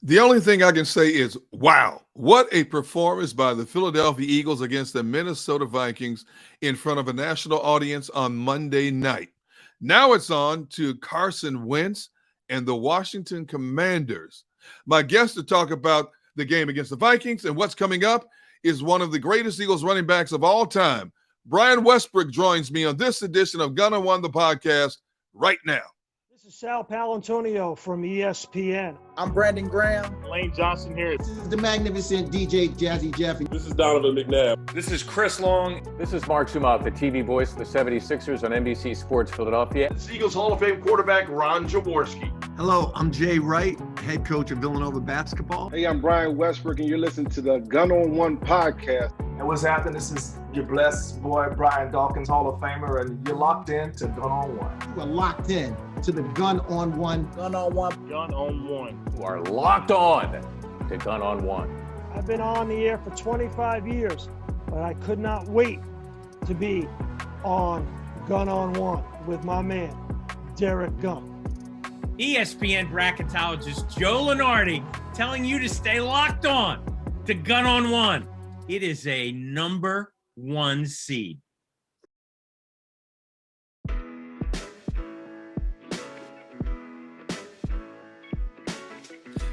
The only thing I can say is, wow, what a performance by the Philadelphia Eagles against the Minnesota Vikings in front of a national audience on Monday night. Now it's on to Carson Wentz and the Washington Commanders. My guest to talk about the game against the Vikings and what's coming up is one of the greatest Eagles running backs of all time. Brian Westbrook joins me on this edition of Gunn On One, the podcast, right now. This is Sal Palantonio from ESPN. I'm Brandon Graham. Lane Johnson here. This is the magnificent DJ Jazzy Jeffy. This is Donovan McNabb. This is Chris Long. This is Mark Sumoff, the TV voice of the 76ers on NBC Sports Philadelphia. This is Eagles Hall of Fame quarterback Ron Jaworski. Hello, I'm Jay Wright, head coach of Villanova basketball. Hey, I'm Brian Westbrook, and you're listening to the Gunn On One podcast. And what's happening? This is your blessed boy, Brian Dawkins, Hall of Famer, and you're locked in to Gunn On One. You are locked in to the Gunn On One. Gunn On One. Gunn On One. You are locked on to Gunn On One. I've been on the air for 25 years, but I could not wait to be on Gunn On One with my man, Derrick Gunn. ESPN bracketologist Joe Lenardi telling you to stay locked on to Gunn On One. It is a number one seed.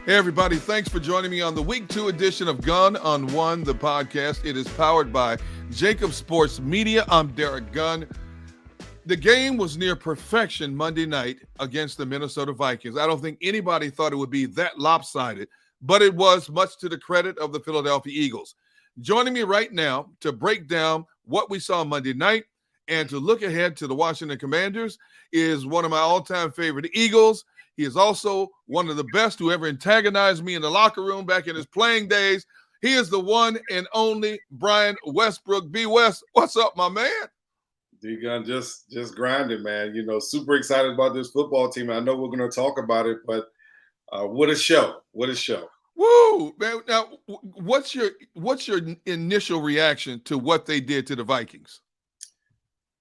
Hey, everybody. Thanks for joining me on the Week 2 edition of Gunn On One, the podcast. It is powered by JAKIB Sports Media. I'm Derrick Gunn. The game was near perfection Monday night against the Minnesota Vikings. I don't think anybody thought it would be that lopsided, but it was, much to the credit of the Philadelphia Eagles. Joining me right now to break down what we saw Monday night and to look ahead to the Washington Commanders is one of my all-time favorite Eagles. He is also one of the best who ever antagonized me in the locker room back in his playing days. He is the one and only Brian Westbrook. B. West, what's up, my man? D-Gun, just grinding, man. You know, super excited about this football team. I know we're going to talk about it, but what a show. What a show. Woo, man. Now, what's your initial reaction to what they did to the Vikings?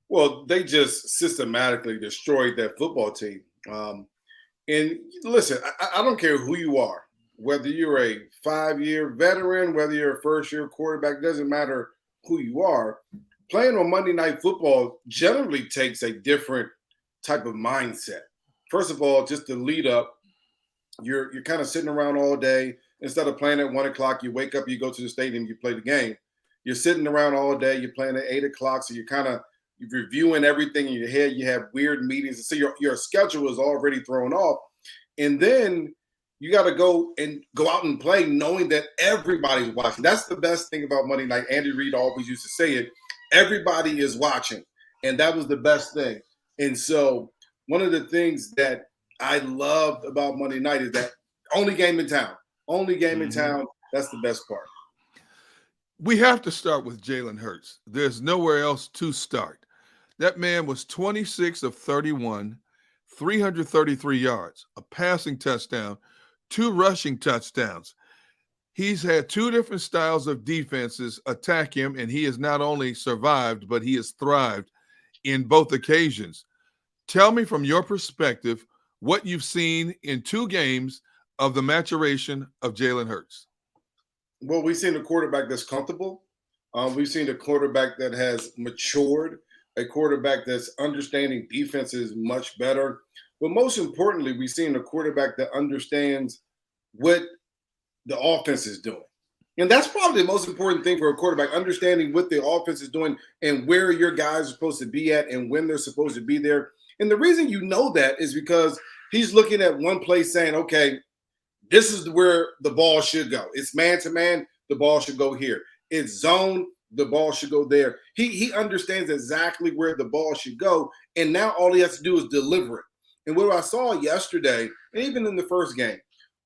Well, they just systematically destroyed that football team. And listen, I don't care who you are, whether you're a 5-year veteran, whether you're a first-year quarterback, doesn't matter who you are. Playing on Monday Night Football generally takes a different type of mindset. First of all, just the lead up, you're kind of sitting around all day. Instead of playing at 1 o'clock, you wake up, you go to the stadium, you play the game. You're sitting around all day, you're playing at 8 o'clock, so you're reviewing everything in your head. You have weird meetings. So your schedule is already thrown off. And then you got to go out and play knowing that everybody's watching. That's the best thing about Monday night. Andy Reid always used to say it. Everybody is watching. And that was the best thing. And so one of the things that I loved about Monday night is that only game in town. Only game in town. That's the best part. We have to start with Jalen Hurts. There's nowhere else to start. That man was 26 of 31, 333 yards, a passing touchdown, 2 rushing touchdowns. He's had 2 different styles of defenses attack him, and he has not only survived, but he has thrived in both occasions. Tell me from your perspective what you've seen in 2 games of the maturation of Jalen Hurts. Well, we've seen a quarterback that's comfortable. We've seen a quarterback that has matured, a quarterback that's understanding defenses much better. But most importantly, we've seen a quarterback that understands what the offense is doing. And that's probably the most important thing for a quarterback, understanding what the offense is doing and where your guys are supposed to be at and when they're supposed to be there. And the reason you know that is because he's looking at one play saying, okay, this is where the ball should go. It's man-to-man, the ball should go here. It's zone, the ball should go there. He understands exactly where the ball should go, and now all he has to do is deliver it. And what I saw yesterday, and even in the first game,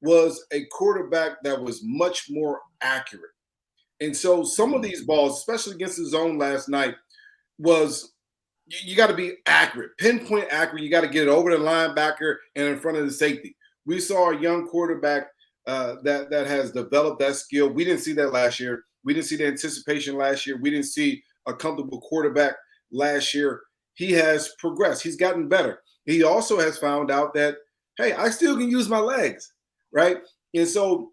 was a quarterback that was much more accurate. And so some of these balls, especially against the zone last night, was you got to be accurate, pinpoint accurate. You got to get it over the linebacker and in front of the safety. We saw a young quarterback that has developed that skill. We didn't see that last year. We didn't see the anticipation last year. We didn't see a comfortable quarterback last year. He has progressed. He's gotten better. He also has found out that, hey, I still can use my legs, right? And so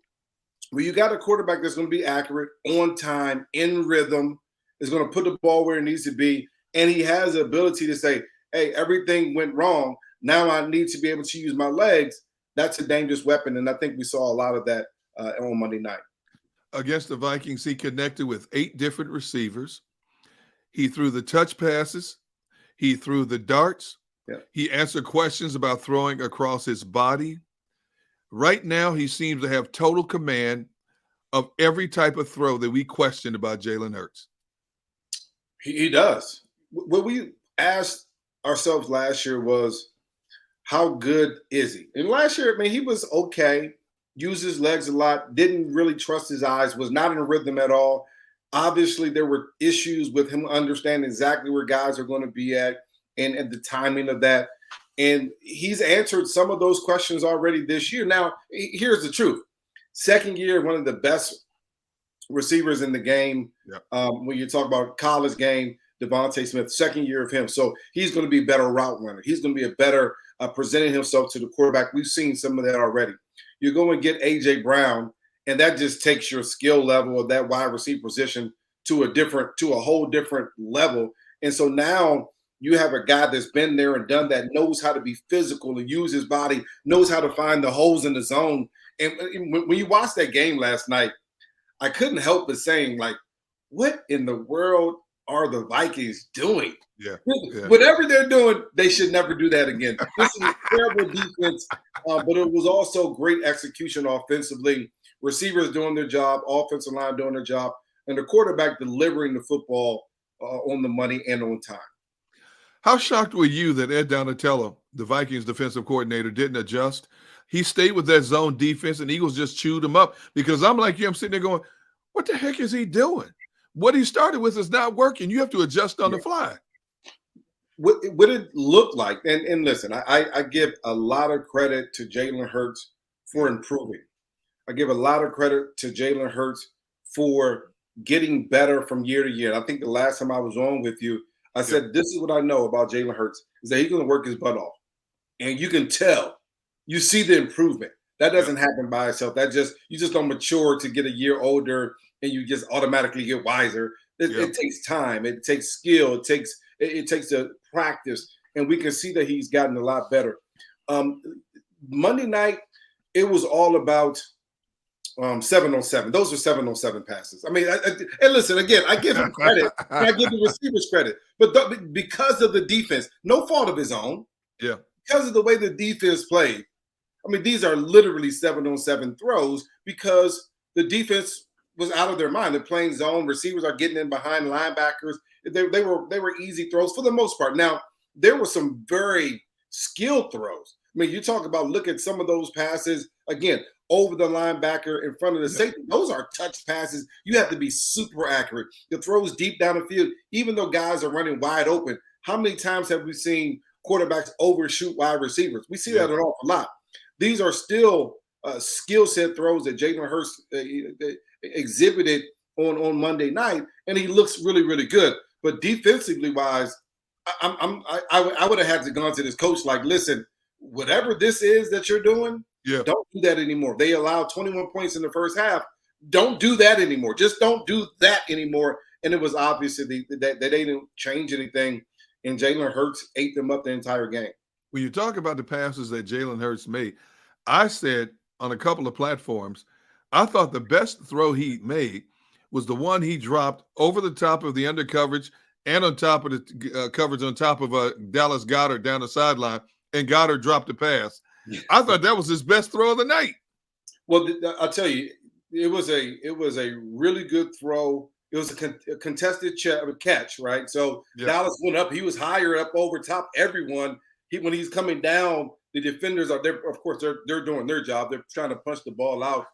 when you got a quarterback that's going to be accurate, on time, in rhythm, is going to put the ball where it needs to be, and he has the ability to say, hey, everything went wrong. Now I need to be able to use my legs. That's a dangerous weapon, and I think we saw a lot of that on Monday night. Against the Vikings, he connected with 8 different receivers. He threw the touch passes. He threw the darts. Yeah. He answered questions about throwing across his body. Right now, he seems to have total command of every type of throw that we questioned about Jalen Hurts. He does. What we asked ourselves last year was, how good is he? And last year, I mean, he was okay, used his legs a lot, didn't really trust his eyes, was not in a rhythm at all. Obviously, there were issues with him understanding exactly where guys are going to be at and the timing of that. And he's answered some of those questions already this year. Now, here's the truth. Second year, one of the best receivers in the game. Yeah. When you talk about college game, Devontae Smith, second year of him. So he's going to be a better route runner. He's going to be a better presenting himself to the quarterback. We've seen some of that already. You go and get A.J. Brown, and that just takes your skill level of that wide receiver position to a whole different level. And so now you have a guy that's been there and done that, knows how to be physical and use his body, knows how to find the holes in the zone. And when you watched that game last night, I couldn't help but saying, like, what in the world are the Vikings doing? Yeah. Whatever they're doing, they should never do that again. This is a terrible defense, but it was also great execution offensively. Receivers doing their job, offensive line doing their job, and the quarterback delivering the football on the money and on time. How shocked were you that Ed Donatello, the Vikings defensive coordinator, didn't adjust? He stayed with that zone defense, and Eagles just chewed him up. Because I'm like you, I'm sitting there going, what the heck is he doing? What he started with is not working. You have to adjust on the fly. What it looked like, and listen, I give a lot of credit to Jalen Hurts for improving. I give a lot of credit to Jalen Hurts for getting better from year to year. I think the last time I was on with you, I said, this is what I know about Jalen Hurts, is that he's going to work his butt off. And you can tell. You see the improvement. That doesn't happen by itself. You just don't mature to get a year older and you just automatically get wiser. It takes time. It takes skill. It takes a practice. And we can see that he's gotten a lot better. Monday night, it was all about 7-on-7. Those are 7-on-7 passes. I mean, and listen, again, I give him credit. And I give the receivers credit. But because of the defense, no fault of his own. Yeah. Because of the way the defense played. I mean, these are literally 7-on-7 throws because the defense was out of their mind. They're playing zone. Receivers are getting in behind linebackers. They were easy throws for the most part. Now, there were some very skilled throws. I mean, you talk about, look at some of those passes, again, over the linebacker in front of the safety. Those are touch passes. You have to be super accurate. The throws deep down the field, even though guys are running wide open. How many times have we seen quarterbacks overshoot wide receivers? We see that an awful lot. These are still skill set throws that Jalen Hurts exhibited on Monday night, and he looks really, really good. But defensively wise, I would have had to gone to this coach like, listen, whatever this is that you're doing, don't do that anymore. They allowed 21 points in the first half. Don't do that anymore. Just don't do that anymore. And it was obvious that they didn't change anything, and Jalen Hurts ate them up the entire game. When you talk about the passes that Jalen Hurts made, I said on a couple of platforms, I thought the best throw he made was the one he dropped over the top of the under coverage and on top of the coverage on top of Dallas Goedert down the sideline, and Goddard dropped the pass. I thought that was his best throw of the night. Well, I'll tell you, it was a really good throw. It was a contested catch, right? So Dallas went up. He was higher up over top everyone. When he's coming down, the defenders are there. Of course, they're doing their job. They're trying to punch the ball out.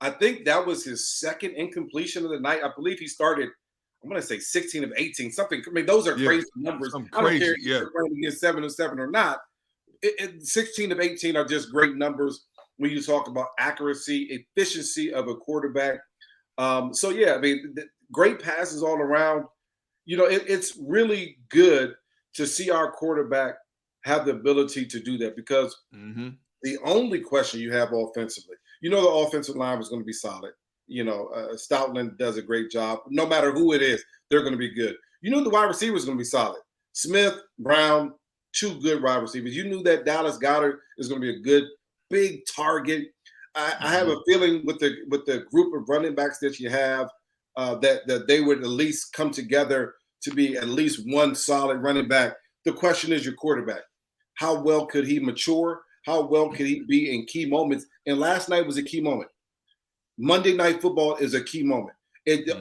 I think that was his second incompletion of the night. I believe he started, I'm going to say 16 of 18, something. I mean, those are crazy numbers. I don't care if you're playing against 7-7 or not. 16 of 18 are just great numbers when you talk about accuracy, efficiency of a quarterback. I mean, great passes all around. You know, it's really good to see our quarterback have the ability to do that because the only question you have offensively, You know the offensive line was going to be solid. You know, Stoutland does a great job. No matter who it is, they're going to be good. You knew the wide receiver was going to be solid. Smith, Brown, two good wide receivers. You knew that Dallas Goedert is going to be a good, big target. I have a feeling with the group of running backs that you have that they would at least come together to be at least one solid running back. The question is your quarterback. How well could he mature? How well could he be in key moments? And last night was a key moment. Monday Night Football is a key moment.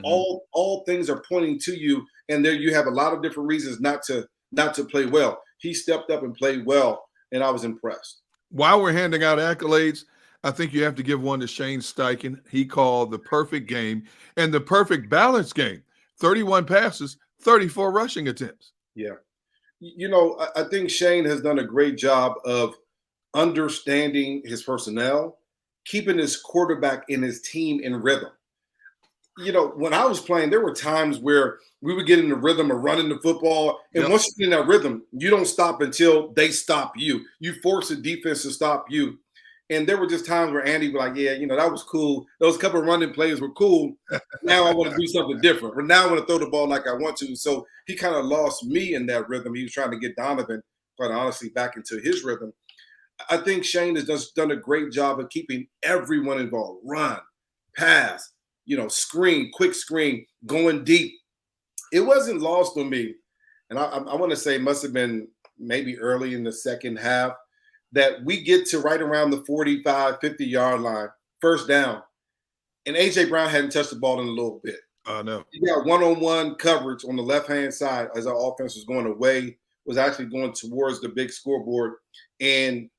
All things are pointing to you, and there you have a lot of different reasons not to play well. He stepped up and played well, and I was impressed. While we're handing out accolades, I think you have to give one to Shane Steichen. He called the perfect game and the perfect balanced game. 31 passes, 34 rushing attempts. Yeah. You know, I think Shane has done a great job of understanding his personnel, keeping his quarterback and his team in rhythm. You know, when I was playing, there were times where we would get in the rhythm of running the football. And once you get in that rhythm, you don't stop until they stop you. You force the defense to stop you. And there were just times where Andy was like, yeah, you know, that was cool. Those couple of running plays were cool. Now I want to do something different. But now I want to throw the ball like I want to. So he kind of lost me in that rhythm. He was trying to get Donovan, quite honestly, back into his rhythm. I think Shane has just done a great job of keeping everyone involved. Run, pass, you know, screen, quick screen, going deep. It wasn't lost on me. And I want to say it must have been maybe early in the second half that we get to right around the 45, 50-yard line, first down. And A.J. Brown hadn't touched the ball in a little bit. I know. He got one-on-one coverage on the left-hand side as our offense was going away, was actually going towards the big scoreboard. And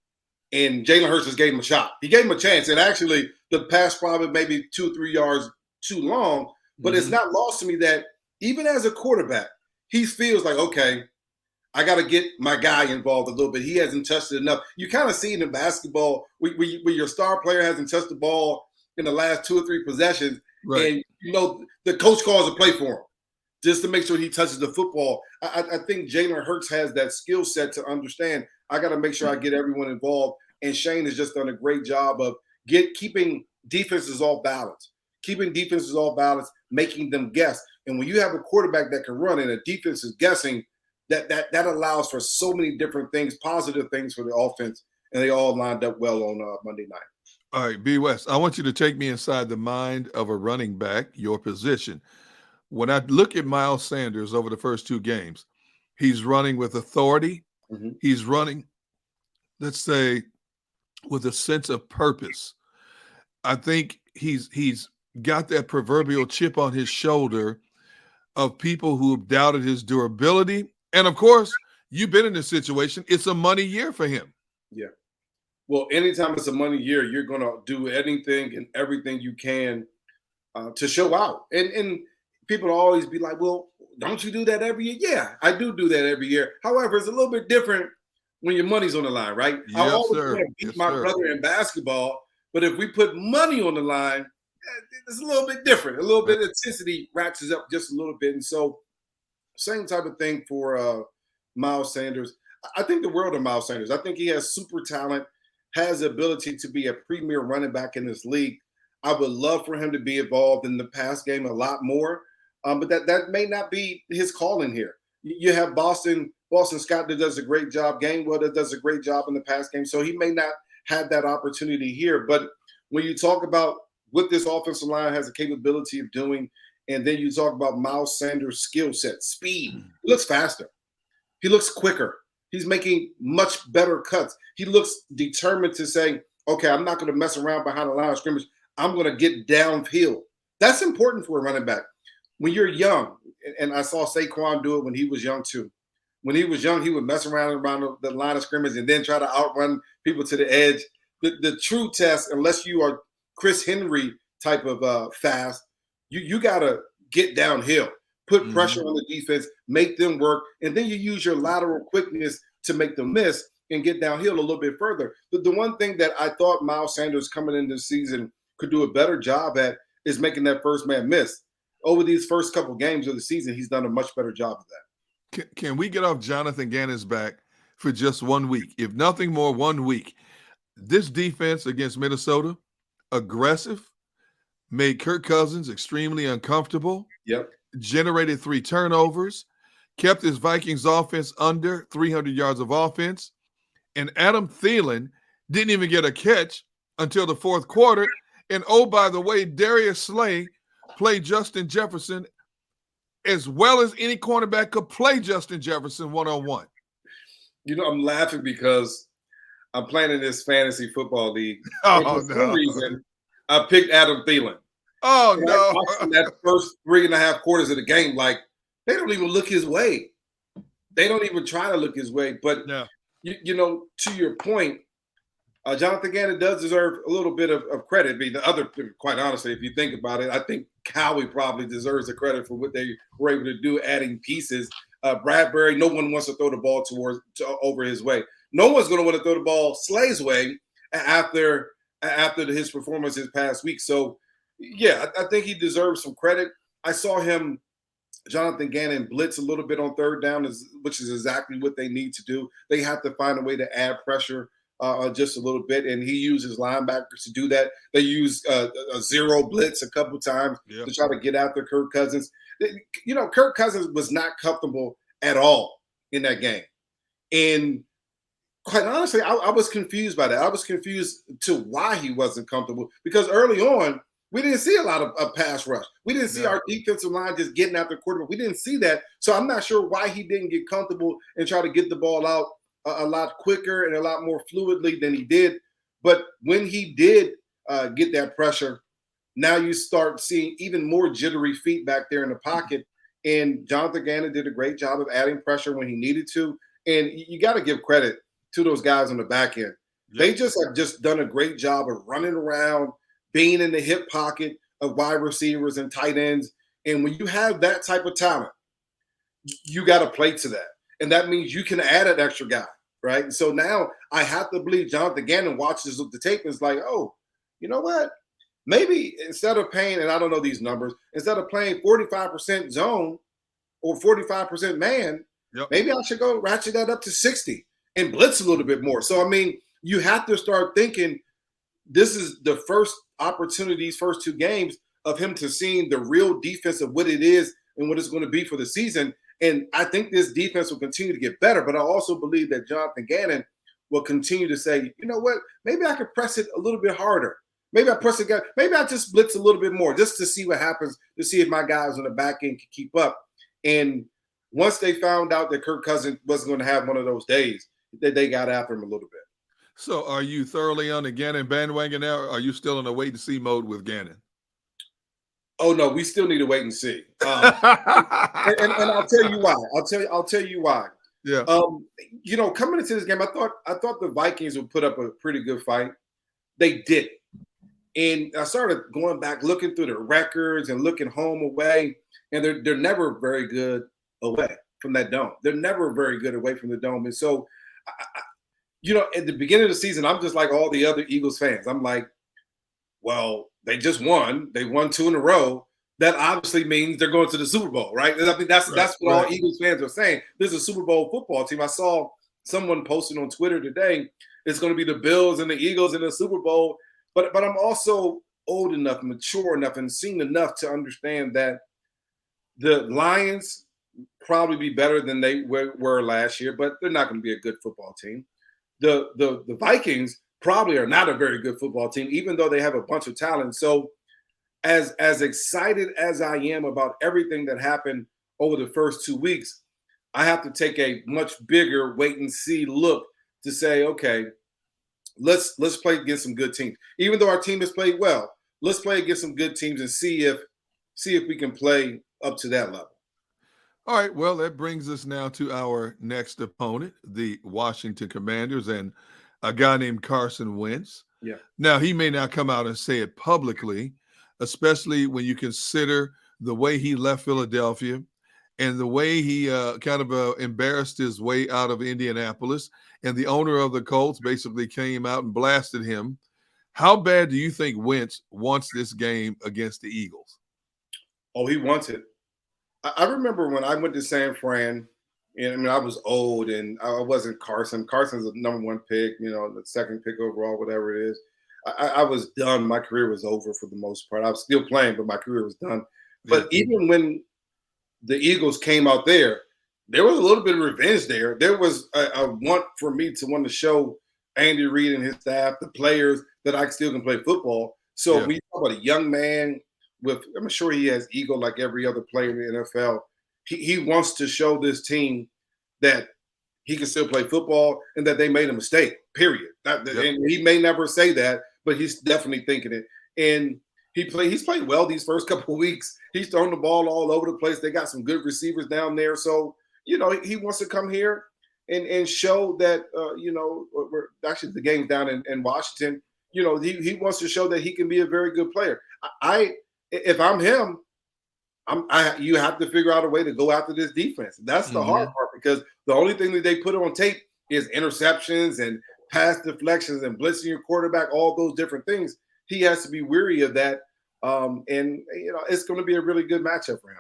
Jalen Hurts just gave him a shot. He gave him a chance. And actually, the pass probably maybe 2 or 3 yards too long. But it's not lost to me that even as a quarterback, he feels like, okay, I got to get my guy involved a little bit. He hasn't touched it enough. You kind of see it in basketball where your star player hasn't touched the ball in the last 2 or 3 possessions. Right. And, you know, the coach calls a play for him just to make sure he touches the football. I think Jalen Hurts has that skill set to understand I got to make sure I get everyone involved. And Shane has just done a great job of keeping defenses off balance, making them guess. And when you have a quarterback that can run and a defense is guessing, that allows for so many different things, positive things for the offense, and they all lined up well on Monday night. All right, B. West, I want you to take me inside the mind of a running back, your position. When I look at Miles Sanders over the first 2 games, he's running with authority. He's running, let's say, with a sense of purpose. I think he's got that proverbial chip on his shoulder of people who have doubted his durability. And, of course, you've been in this situation. It's a money year for him. Yeah. Well, anytime it's a money year, you're going to do anything and everything you can to show out. And people always be like, well, don't you do that every year? Yeah, I do that every year. However, it's a little bit different when your money's on the line, right? Yes, I always sir. want to beat my brother in basketball, but if we put money on the line, it's a little bit different. A little bit of intensity ratchets up just a little bit. And so same type of thing for Miles Sanders. I think the world of Miles Sanders. I think he has super talent, has the ability to be a premier running back in this league. I would love for him to be involved in the pass game a lot more, but that may not be his calling here. You have Boston Scott that does a great job, Gainwell that does a great job in the pass game, so he may not have that opportunity here. But when you talk about what this offensive line has the capability of doing, and then you talk about Miles Sanders' skill set, speed, he looks faster. He looks quicker. He's making much better cuts. He looks determined to say, okay, I'm not going to mess around behind the line of scrimmage. I'm going to get downfield. That's important for a running back. When you're young, and I saw Saquon do it when he was young too. When he was young, he would mess around the line of scrimmage and then try to outrun people to the edge. The true test, unless you are Chris Henry type of fast, you got to get downhill, put pressure on the defense, make them work, and then you use your lateral quickness to make them miss and get downhill a little bit further. The one thing that I thought Miles Sanders coming into the season could do a better job at is making that first man miss. Over these first couple games of the season, he's done a much better job of that. Can we get off Jonathan Gannon's back for just 1 week? If nothing more, 1 week. This defense against Minnesota, aggressive, made Kirk Cousins extremely uncomfortable. Yep. Generated 3 turnovers, kept his Vikings offense under 300 yards of offense, and Adam Thielen didn't even get a catch until the fourth quarter. And oh, by the way, Darius Slay played Justin Jefferson as well as any cornerback could play Justin Jefferson one-on-one. You know, I'm laughing because I'm playing in this fantasy football league. Oh, and for some reason, I picked Adam Thielen. Oh, and no. watching that first 3.5 quarters of the game, like, they don't even look his way. They don't even try to look his way. But, you know, to your point, Jonathan Gannon does deserve a little bit of credit. The other, quite honestly, if you think about it, I think Cowie probably deserves the credit for what they were able to do, adding pieces. Bradbury, no one wants to throw the ball over his way. No one's going to want to throw the ball Slay's way after his performance this past week. So, yeah, I think he deserves some credit. I saw him, Jonathan Gannon, blitz a little bit on third down, which is exactly what they need to do. They have to find a way to add pressure just a little bit, and he uses linebackers to do that. They use a zero blitz a couple times to try to get after Kirk Cousins. You know, Kirk Cousins was not comfortable at all in that game. And quite honestly, I was confused by that. I was confused to why he wasn't comfortable, because early on, we didn't see a lot of pass rush. We didn't see our defensive line just getting after quarterback. We didn't see that. So I'm not sure why he didn't get comfortable and try to get the ball out a lot quicker and a lot more fluidly than he did. But when he did get that pressure, now you start seeing even more jittery feet back there in the pocket. And Jonathan Gannon did a great job of adding pressure when he needed to. And you got to give credit to those guys on the back end. They just have just done a great job of running around, being in the hip pocket of wide receivers and tight ends. And when you have that type of talent, you got to play to that. And that means you can add an extra guy, right? And so now I have to believe Jonathan Gannon watches the tape and is like, oh, you know what? Maybe instead of playing, and I don't know these numbers, instead of playing 45% zone or 45% man, maybe I should go ratchet that up to 60 and blitz a little bit more. So, I mean, you have to start thinking this is the first opportunities, first 2 games of him to seeing the real defense of what it is and what it's going to be for the season. And I think this defense will continue to get better, but I also believe that Jonathan Gannon will continue to say, you know what, maybe I could press it a little bit harder. Maybe I press it, maybe I just blitz a little bit more just to see what happens, to see if my guys on the back end can keep up. And once they found out that Kirk Cousins wasn't going to have one of those days, they got after him a little bit. So are you thoroughly on the Gannon bandwagon now, or are you still in a wait-and-see mode with Gannon? Oh, no, we still need to wait and see. And I'll tell you why. I'll tell you why. Yeah. You know, coming into this game, I thought the Vikings would put up a pretty good fight. They did. And I started going back, looking through the records and looking home away, and they're never very good away from that dome. They're never very good away from the dome. And so, you know, at the beginning of the season, I'm just like all the other Eagles fans. I'm like, well, they just won. They won 2 in a row. That obviously means they're going to the Super Bowl, right? I think that's what all Eagles fans are saying. This is a Super Bowl football team. I saw someone posting on Twitter today, it's going to be the Bills and the Eagles in the Super Bowl. But I'm also old enough, mature enough, and seen enough to understand that the Lions probably be better than they were last year, but they're not going to be a good football team. The Vikings probably are not a very good football team, even though they have a bunch of talent. So as excited as I am about everything that happened over the first 2 weeks, I have to take a much bigger wait and see look to say, okay, let's play against some good teams. Even though our team has played well, let's play against some good teams and see if we can play up to that level. All right, well, that brings us now to our next opponent, the Washington Commanders, and a guy named Carson Wentz. Yeah. Now, he may not come out and say it publicly, especially when you consider the way he left Philadelphia and the way he kind of embarrassed his way out of Indianapolis, and the owner of the Colts basically came out and blasted him. How bad do you think Wentz wants this game against the Eagles? Oh, he wants it. I remember when I went to San Fran, and I mean, I was old and I wasn't Carson. Carson's the number 1 pick, you know, the 2nd pick overall, whatever it is. I was done. My career was over for the most part. I was still playing, but my career was done. But even when the Eagles came out there was a little bit of revenge there. There was a want for me to want to show Andy Reid and his staff, the players, that I still can play football. So we talk about a young man with, I'm sure he has ego like every other player in the NFL. He wants to show this team that he can still play football and that they made a mistake, period. And he may never say that, but he's definitely thinking it. And he's played well these first couple of weeks. He's thrown the ball all over the place. They got some good receivers down there. So, he wants to come here and show that, we're actually the game's down in Washington. He wants to show that he can be a very good player. If I'm him, you have to figure out a way to go after this defense. That's the hard part, because the only thing that they put on tape is interceptions and pass deflections and blitzing your quarterback, all those different things. He has to be weary of that. It's going to be a really good matchup for him.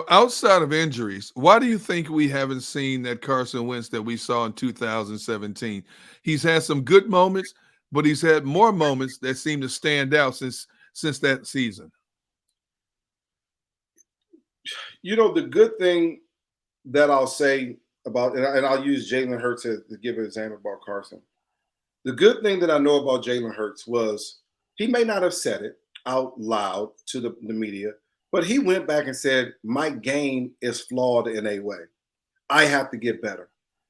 Outside of injuries, why do you think we haven't seen that Carson Wentz that we saw in 2017? He's had some good moments, but he's had more moments that seem to stand out since that season. The good thing that I'll say about, and I'll use Jalen Hurts to give an example about Carson. The good thing that I know about Jalen Hurts was he may not have said it out loud to the media, but he went back and said, my game is flawed in a way. I have to get better.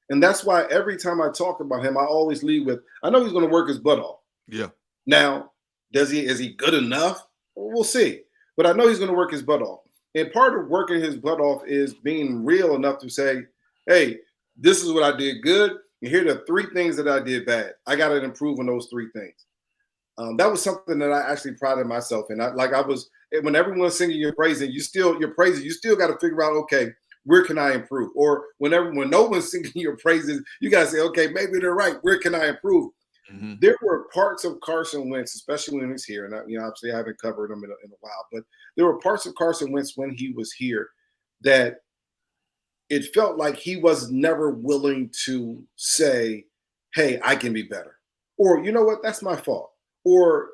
And that's why every time I talk about him, I always lead with, I know he's going to work his butt off. Yeah. Now, is he good enough? We'll see. But I know he's going to work his butt off. And part of working his butt off is being real enough to say, hey, this is what I did good, and here are the 3 things that I did bad. I got to improve on those 3 things. That was something that I actually prided myself in. When everyone's singing your praise and you still got to figure out, okay, where can I improve? Or when no one's singing your praises, you got to say, okay, maybe they're right. Where can I improve? Mm-hmm. There were parts of Carson Wentz, especially when he's here, and obviously I haven't covered him in a while, but there were parts of Carson Wentz when he was here that it felt like he was never willing to say, hey, I can be better. Or, you know what, that's my fault. Or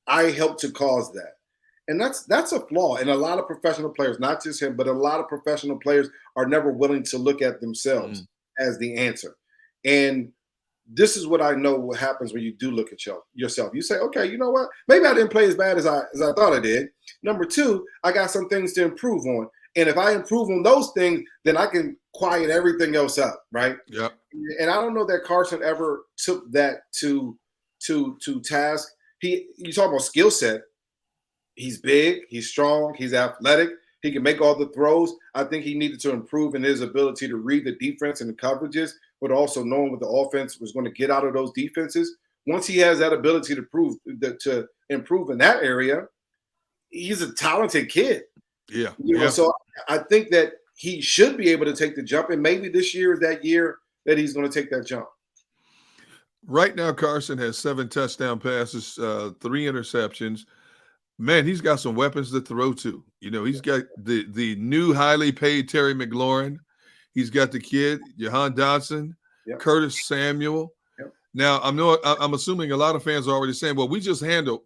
I helped to cause that. And that's a flaw in a lot of professional players, not just him, but a lot of professional players are never willing to look at themselves as the answer. And this is what I know what happens when you do look at yourself. You say, okay, you know what? Maybe I didn't play as bad as I thought I did. Number 2, I got some things to improve on. And if I improve on those things, then I can quiet everything else up, right? Yep. And I don't know that Carson ever took that to task. You talk about skill set. He's big, he's strong, he's athletic, he can make all the throws. I think he needed to improve in his ability to read the defense and the coverages, but also knowing what the offense was going to get out of those defenses. Once he has that ability to improve in that area, he's a talented kid. Yeah. So I think that he should be able to take the jump, and maybe this year is that year that he's going to take that jump. Right now, Carson has 7 touchdown passes, 3 interceptions. Man, he's got some weapons to throw to. He's got the new highly paid Terry McLaurin. He's got the kid, Jahan Dotson, Curtis Samuel. Yep. Now, I'm assuming a lot of fans are already saying, well, we just handled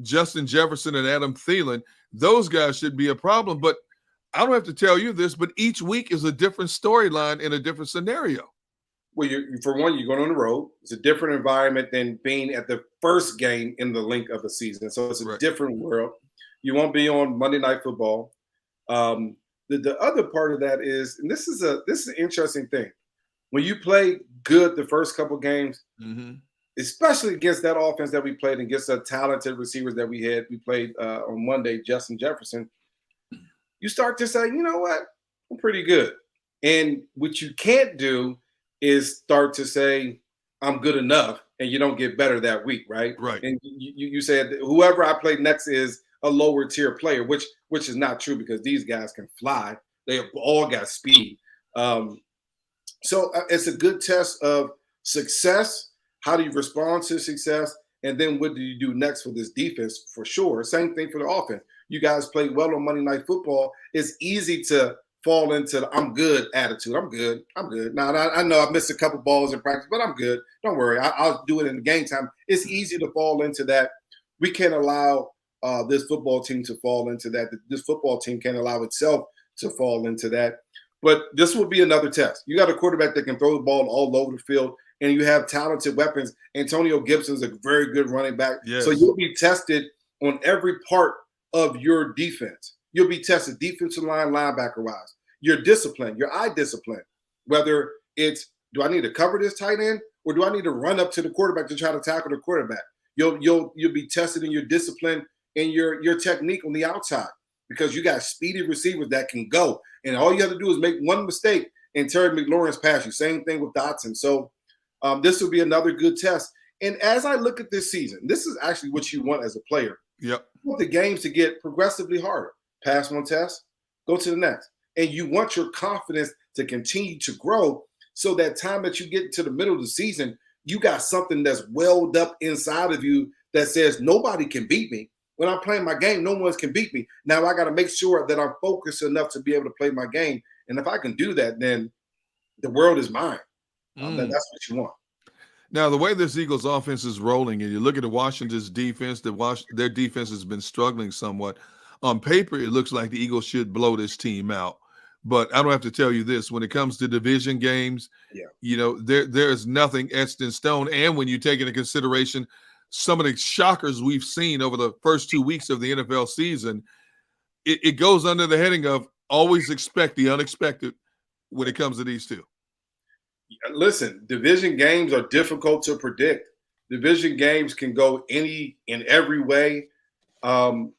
Justin Jefferson and Adam Thielen. Those guys should be a problem. But I don't have to tell you this, but each week is a different storyline in a different scenario. Well, for one, you're going on the road. It's a different environment than being at the first game in the length of the season. So it's a different world. You won't be on Monday Night Football. The other part of that is, and this is an interesting thing. When you play good the first couple games, especially against that offense that we played, against the talented receivers that we played on Monday, Justin Jefferson, you start to say, you know what, I'm pretty good. And what you can't do is start to say, I'm good enough, and you don't get better that week, right? Right. And you said whoever I play next is a lower tier player, which is not true, because these guys can fly. They have all got speed. So it's a good test of success. How do you respond to success? And then what do you do next for this defense, for sure? Same thing for the offense. You guys played well on Monday Night Football. It's easy to fall into the I'm good attitude. I'm good. Now, I know I missed a couple balls in practice, but I'm good. Don't worry. I'll do it in the game time. It's easy to fall into that. We can't allow this football team to fall into that. This football team can't allow itself to fall into that. But this will be another test. You got a quarterback that can throw the ball all over the field, and you have talented weapons. Antonio Gibson's a very good running back. Yes. So you'll be tested on every part of your defense. You'll be tested defensive line, linebacker-wise. Your discipline, your eye discipline, whether it's, do I need to cover this tight end, or do I need to run up to the quarterback to try to tackle the quarterback? You'll be tested in your discipline and your technique on the outside, because you got speedy receivers that can go. And all you have to do is make one mistake and Terry McLaurin's pass you. Same thing with Dotson. So this will be another good test. And as I look at this season, this is actually what you want as a player. Yep. You want the games to get progressively harder. Pass one test, go to the next. And you want your confidence to continue to grow, so that time that you get to the middle of the season, you got something that's welled up inside of you that says nobody can beat me. When I'm playing my game, no one can beat me. Now I got to make sure that I'm focused enough to be able to play my game. And if I can do that, then the world is mine. That's what you want. Now, the way this Eagles offense is rolling, and you look at the Washington's defense, their defense has been struggling somewhat. On paper, it looks like the Eagles should blow this team out. But I don't have to tell you this. When it comes to division games, there is nothing etched in stone. And when you take into consideration some of the shockers we've seen over the first 2 weeks of the NFL season, it goes under the heading of always expect the unexpected when it comes to these two. Listen, division games are difficult to predict. Division games can go any and every way. Why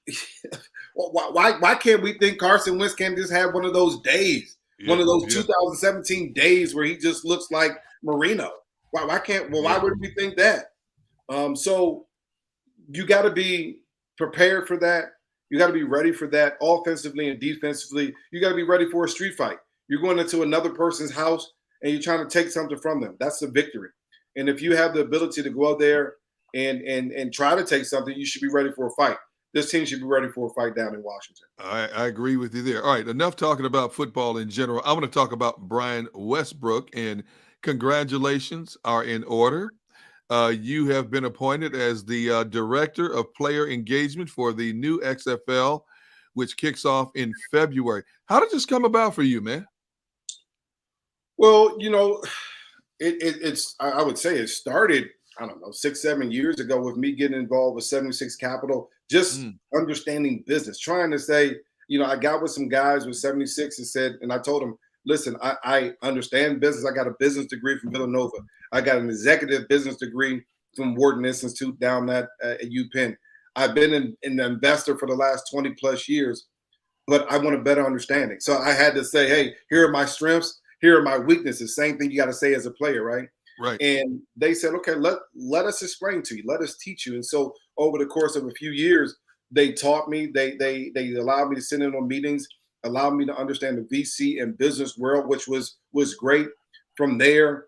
can't we think Carson Wentz can just have one of those days, one of those 2017 days where he just looks like Marino? Why wouldn't we think that? So you got to be prepared for that. You got to be ready for that offensively and defensively. You got to be ready for a street fight. You're going into another person's house and you're trying to take something from them. That's the victory. And if you have the ability to go out there and try to take something, you should be ready for a fight. This team should be ready for a fight down in Washington. I agree with you there. All right, enough talking about football in general. I want to talk about Brian Westbrook, and congratulations are in order. You have been appointed as the Director of Player Engagement for the new XFL, which kicks off in February. How did this come about for you, man? Well, I would say it started, I don't know, 6-7 years ago with me getting involved with 76 Capital, just understanding business, trying to say, I got with some guys with 76 and said, and I told them, listen, I understand business. I got a business degree from Villanova. I got an executive business degree from Wharton Institute down at UPenn. I've been an investor for the last 20 plus years, but I want a better understanding. So I had to say, hey, here are my strengths. Here are my weaknesses. Same thing you got to say as a player, right? Right. And they said, okay, let us explain to you. Let us teach you. And so over the course of a few years, they taught me. They allowed me to sit in on meetings, allowed me to understand the VC and business world, which was great. From there,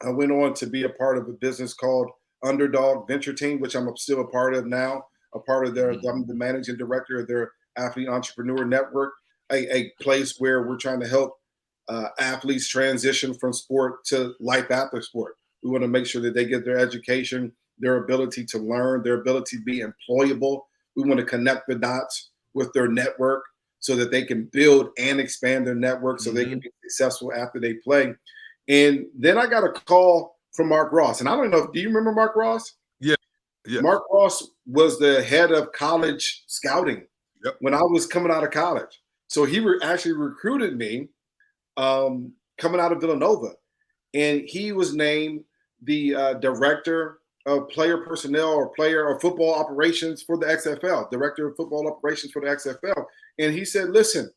I went on to be a part of a business called Underdog Venture Team, which I'm still a part of now, I'm the managing director of their Athlete Entrepreneur Network, a place where we're trying to help athletes transition from sport to life after sport. We want to make sure that they get their education, their ability to learn, their ability to be employable. We want to connect the dots with their network so that they can build and expand their network so they can be successful after they play. And then I got a call from Mark Ross. And I don't know, do you remember Mark Ross? Yeah. Mark Ross was the head of college scouting when I was coming out of college. So he actually recruited me coming out of Villanova. And he was named the director of player personnel or football operations for the XFL, director of football operations for the XFL. And he said, listen,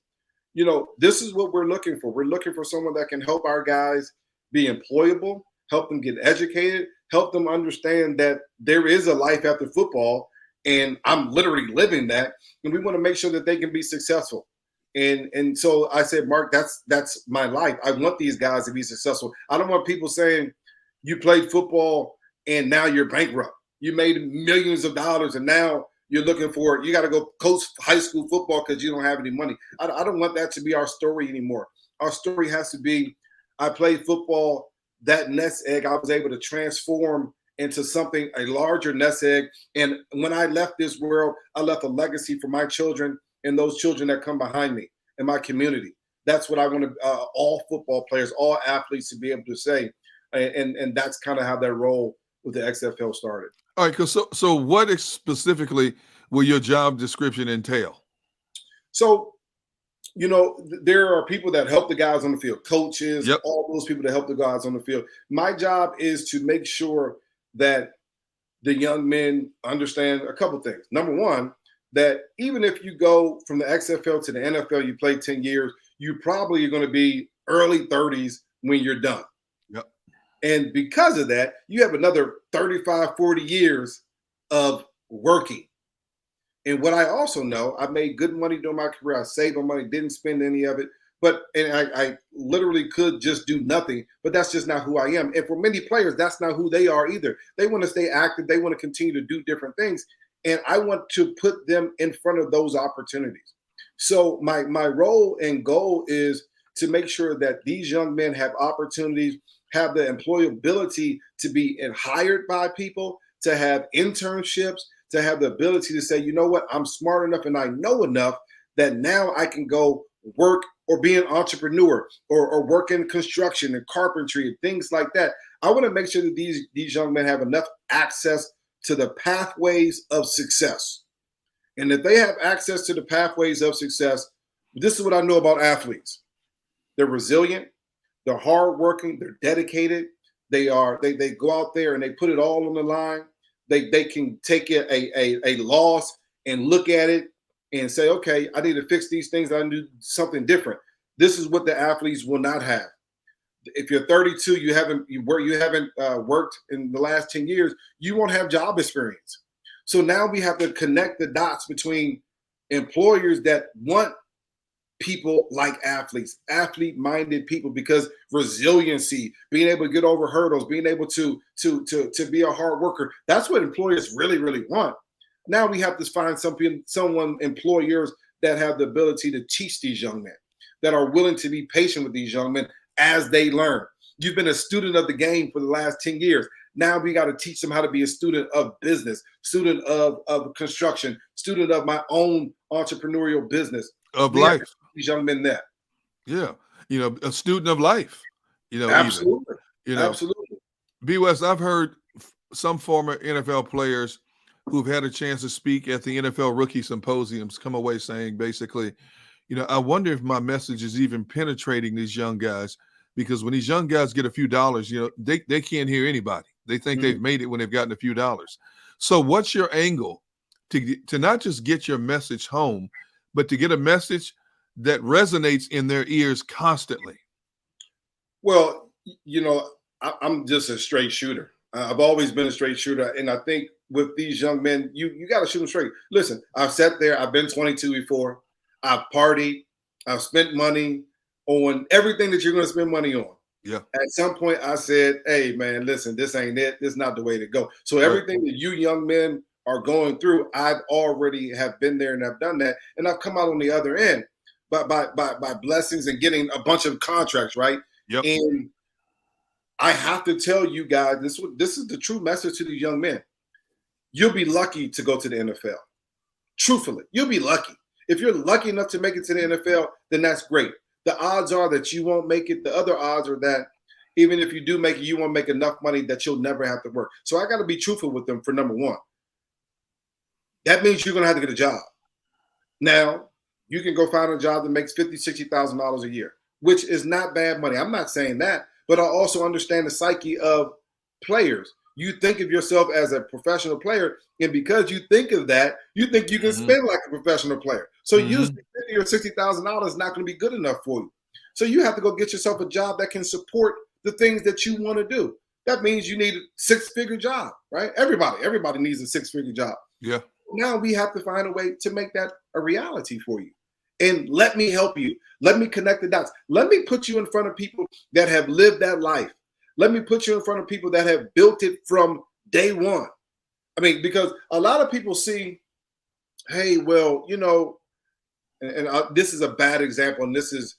this is what we're looking for. We're looking for someone that can help our guys be employable, help them get educated, help them understand that there is a life after football. And I'm literally living that. And we want to make sure that they can be successful. And so I said, Mark, that's my life. I want these guys to be successful. I don't want people saying you played football and now you're bankrupt. You made millions of dollars and now you're looking for, you got to go coach high school football because you don't have any money. I don't want that to be our story anymore. Our story has to be, I played football, that nest egg I was able to transform into something, a larger nest egg. And when I left this world, I left a legacy for my children and those children that come behind me in my community. That's what I want to, all football players, all athletes to be able to say. And that's kind of how that role with the XFL started. All right, so what specifically will your job description entail? So, you know, there are people that help the guys on the field, coaches, yep, all those people that help the guys on the field. My job is to make sure that the young men understand a couple things. Number one, that even if you go from the XFL to the NFL, you play 10 years, you probably are going to be early 30s when you're done. Yep. And because of that, you have another 35, 40 years of working. And what I also know, I made good money during my career. I saved my money, didn't spend any of it. And I literally could just do nothing, but that's just not who I am. And for many players, that's not who they are either. They want to stay active. They want to continue to do different things. And I want to put them in front of those opportunities. So my role and goal is to make sure that these young men have opportunities, have the employability to be hired by people, to have internships, to have the ability to say, you know what, I'm smart enough and I know enough that now I can go work or be an entrepreneur or work in construction and carpentry and things like that. I want to make sure that these young men have enough access to the pathways of success. And if they have access to the pathways of success, this is what I know about athletes. They're resilient, they're hardworking, they're dedicated. They go out there and they put it all on the line. They can take a loss and look at it and say, okay, I need to fix these things. I need to do something different. This is what the athletes will not have. If you're 32, you haven't worked in the last 10 years, you won't have job experience. So now we have to connect the dots between employers that want people like athletes, athlete-minded people, because resiliency, being able to get over hurdles, being able to be a hard worker, that's what employers really, really want. Now we have to find employers that have the ability to teach these young men, that are willing to be patient with these young men as they learn. You've been a student of the game for the last 10 years. Now we got to teach them how to be a student of business, student of construction, student of my own entrepreneurial business. Of life. These young men there. Yeah. You know, a student of life. You know, absolutely. Even, you know, absolutely. B. West, I've heard some former NFL players who've had a chance to speak at the NFL rookie symposiums come away saying basically, you know, I wonder if my message is even penetrating these young guys, because when these young guys get a few dollars, you know, they can't hear anybody. They think they've made it when they've gotten a few dollars. So what's your angle to not just get your message home, but to get a message that resonates in their ears constantly? Well, you know, I'm just a straight shooter. I've always been a straight shooter. And I think with these young men, you got to shoot them straight. Listen, I've sat there. I've been 22 before. I've partied. I've spent money on everything that you're going to spend money on. Yeah. At some point, I said, hey, man, listen, this ain't it. This is not the way to go. So everything that you young men are going through, I've already have been there and I've done that. And I've come out on the other end by blessings and getting a bunch of contracts, right? Yep. And I have to tell you guys, this is the true message to these young men. You'll be lucky to go to the NFL. Truthfully, you'll be lucky. If you're lucky enough to make it to the NFL, then that's great. The odds are that you won't make it. The other odds are that even if you do make it, you won't make enough money that you'll never have to work. So I got to be truthful with them for number one. That means you're going to have to get a job. Now, you can go find a job that makes $50,000, $60,000 a year, which is not bad money. I'm not saying that, but I also understand the psyche of players. You think of yourself as a professional player, and because you think of that, you think you can spend like a professional player. So usually $50,000 or $60,000 is not going to be good enough for you. So you have to go get yourself a job that can support the things that you want to do. That means you need a six-figure job, right? Everybody needs a six-figure job. Yeah. Now we have to find a way to make that a reality for you. And let me help you. Let me connect the dots. Let me put you in front of people that have lived that life. Let me put you in front of people that have built it from day one. I mean, because a lot of people see hey, well, this is a bad example, and this is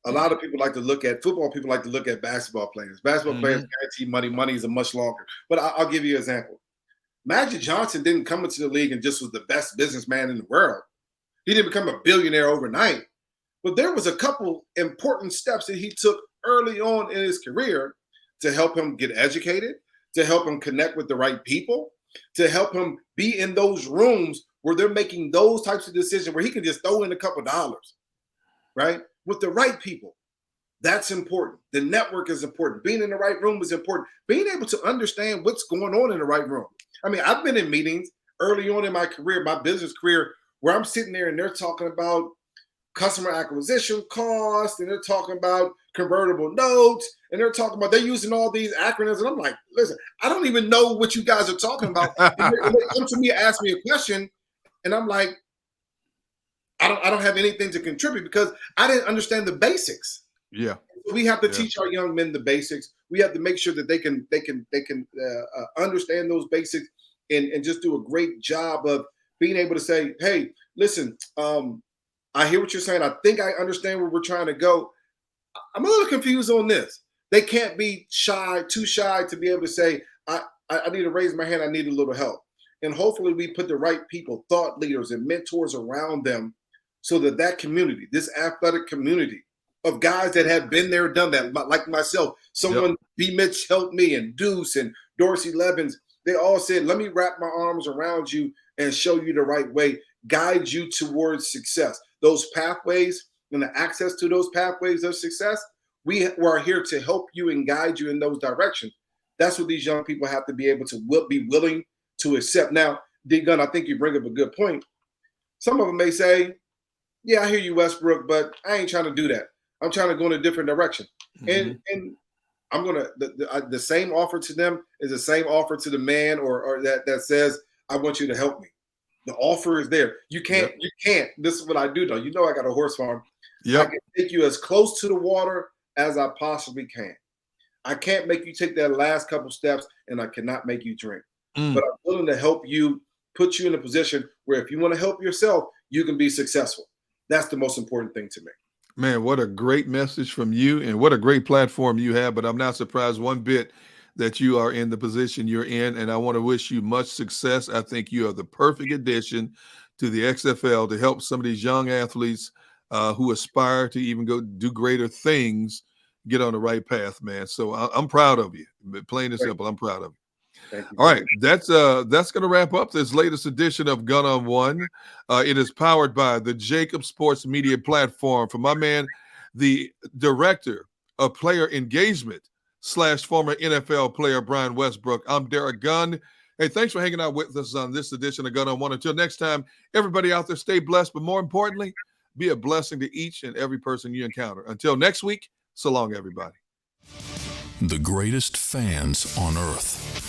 a lot of people like to look at football. People like to look at basketball players. Basketball players guarantee money. Money is a much longer. But I'll give you an example. Magic Johnson didn't come into the league and just was the best businessman in the world. He didn't become a billionaire overnight. But there was a couple important steps that he took early on in his career to help him get educated, to help him connect with the right people, to help him be in those rooms where they're making those types of decisions where he can just throw in a couple dollars, right? With the right people. That's important. The network is important. Being in the right room is important. Being able to understand what's going on in the right room. I mean, I've been in meetings early on in my career, my business career, where I'm sitting there and they're talking about customer acquisition costs, and they're talking about convertible notes, and they're using all these acronyms. And I'm like, listen, I don't even know what you guys are talking about. And they come to me, ask me a question, and I'm like, I don't have anything to contribute because I didn't understand the basics. Yeah. We have to teach our young men the basics. We have to make sure that they can understand those basics and just do a great job of being able to say, hey, listen, I hear what you're saying. I think I understand where we're trying to go. I'm a little confused on this. They can't be too shy to be able to say, I need to raise my hand. I need a little help. And hopefully we put the right people, thought leaders and mentors around them so that community, this athletic community of guys that have been there, done that, like myself, someone, B. Mitch helped me, and Deuce and Dorsey Levins, they all said, let me wrap my arms around you and show you the right way, guide you towards success. Those pathways and the access to those pathways of success, we are here to help you and guide you in those directions. That's what these young people have to be able to be willing to accept. Now, D. Gunn, I think you bring up a good point. Some of them may say, yeah, I hear you, Westbrook, but I ain't trying to do that. I'm trying to go in a different direction. And I'm going to, the same offer to them is the same offer to the man or that says, I want you to help me. The offer is there. You can't, this is what I do though. You know, I got a horse farm. I can take you as close to the water as I possibly can. I can't make you take that last couple steps, and I cannot make you drink. But I'm willing to help you, put you in a position where if you want to help yourself, you can be successful. That's the most important thing to me. Man, what a great message from you, and what a great platform you have. But I'm not surprised one bit that you are in the position you're in, and I want to wish you much success. I think you are the perfect addition to the XFL to help some of these young athletes who aspire to even go do greater things get on the right path, man. So I'm proud of you. Plain and simple, I'm proud of you. Thank you. All right, that's going to wrap up this latest edition of Gun on One. It is powered by the JAKIB Sports media platform. For my man, the director of player engagement / former NFL player Brian Westbrook, I'm Derrick Gunn. Hey, thanks for hanging out with us on this edition of Gun on One. Until next time, everybody out there, stay blessed, but more importantly, be a blessing to each and every person you encounter. Until next week, so long, everybody. The greatest fans on earth.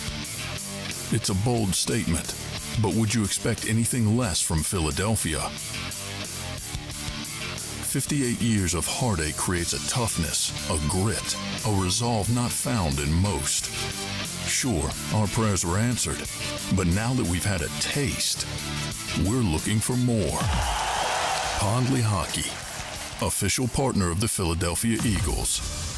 It's a bold statement, but would you expect anything less from Philadelphia? 58 years of heartache creates a toughness, a grit, a resolve not found in most. Sure, our prayers were answered, but now that we've had a taste, we're looking for more. Pondley Hockey, official partner of the Philadelphia Eagles.